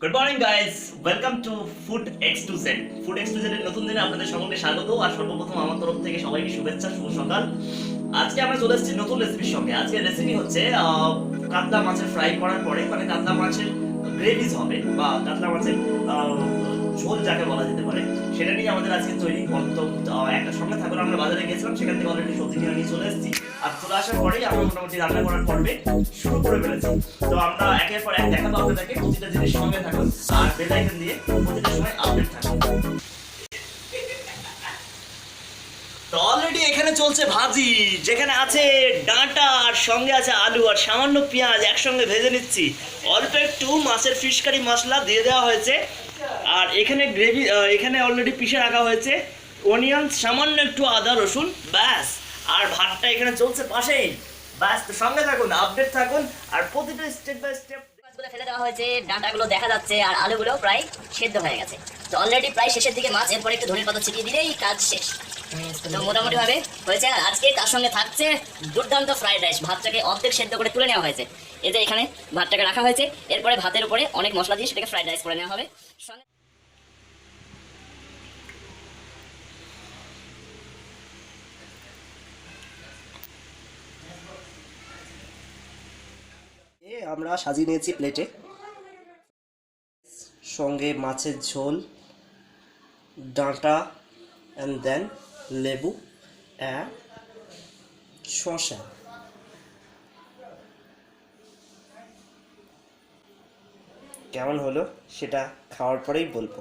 Good morning guys, welcome to food X to Z. Food X to Z এর নতুন দিনে আপনাদের সকলকে স্বাগত। আর সর্বপ্রথম আমার তরফ থেকে সবাইকে শুভেচ্ছা, শুভ সকাল। আজকে আমরা চলে এসেছি নতুন রেসিপির সঙ্গে। আজকের রেসিপি হচ্ছে কাতলা মাছের ফ্রাই করার পরে মানে কাতলা মাছের গ্রেভিজ হবে বা কাতলা মাছের ঝোল যাকে বলা যেতে পারে, সেটা নিয়ে আমাদের আজকে তৈরি। একটা সঙ্গে থাকুন, আমরা বাজারে গেছিলাম, সেখান থেকে অলরেডি সবজি কিনে নিয়ে চলে এসেছি। আর চলে আসার পরেই আমরা মোটামুটি রান্না করার পর্বে শুরু করে ফেলেছি। তো আমরা একের পর এক দেখাবো আপনাদেরকে। প্রতিটা জিনিস সঙ্গে থাকুন আর বেল আইকন দিয়ে প্রতিটা সময় আপডেট থাকুন। তো অলরেডি এখানে চলছে ভাজি, যেখানে আছে ডাঁটা আর সঙ্গে আছে আলু আর সামান্য পেঁয়াজ একসঙ্গে ভেজে নিচ্ছি। অল্প একটু মাছের ফিশ কারি মশলা দিয়ে দেওয়া হয়েছে। আর এখানে গ্রেভি এখানে অলরেডি পিষে রাখা হয়েছে অনিয়ন, সামান্য একটু আদা রসুন, ব্যাস। আর ভাতটা এখানে চলছে পাশেই। ব্যাস, তো সঙ্গে থাকুন, আপডেট থাকুন আর প্রতিটা স্টেপ বাই স্টেপ। মাছগুলো ফেলে দেওয়া হয়েছে, ডাঁটাগুলো দেখা যাচ্ছে আর আলুগুলো প্রায় সেদ্ধ হয়ে গেছে। তো অলরেডি প্রায় শেষের দিকে মাছ, এরপর একটু ধনের পাতা ছিটিয়ে দিলেই কাজ শেষ। তো মোটামুটি ভাবে হয়েছে। আর আজকে তার সঙ্গে থাকছে দুর্দান্ত ফ্রাইড রাইস। ভাতটাকে অর্ধেক সেদ্ধ করে তুলে নেওয়া হয়েছে। এতে এখানে ভাতটাকে রাখা হয়েছে, এরপরে ভাতের উপরে অনেক মশলা দিয়ে সেটাকে ফ্রাইড রাইস করে নেওয়া হবে। সঙ্গে আমরা সাজিয়ে নিয়েছি প্লেটে, সঙ্গে মাছের ঝোল, ডাঁটা অ্যান্ড দেন লেবু অ্যান্ড শসা। কেমন হলো সেটা খাওয়ার পরেই বলবো।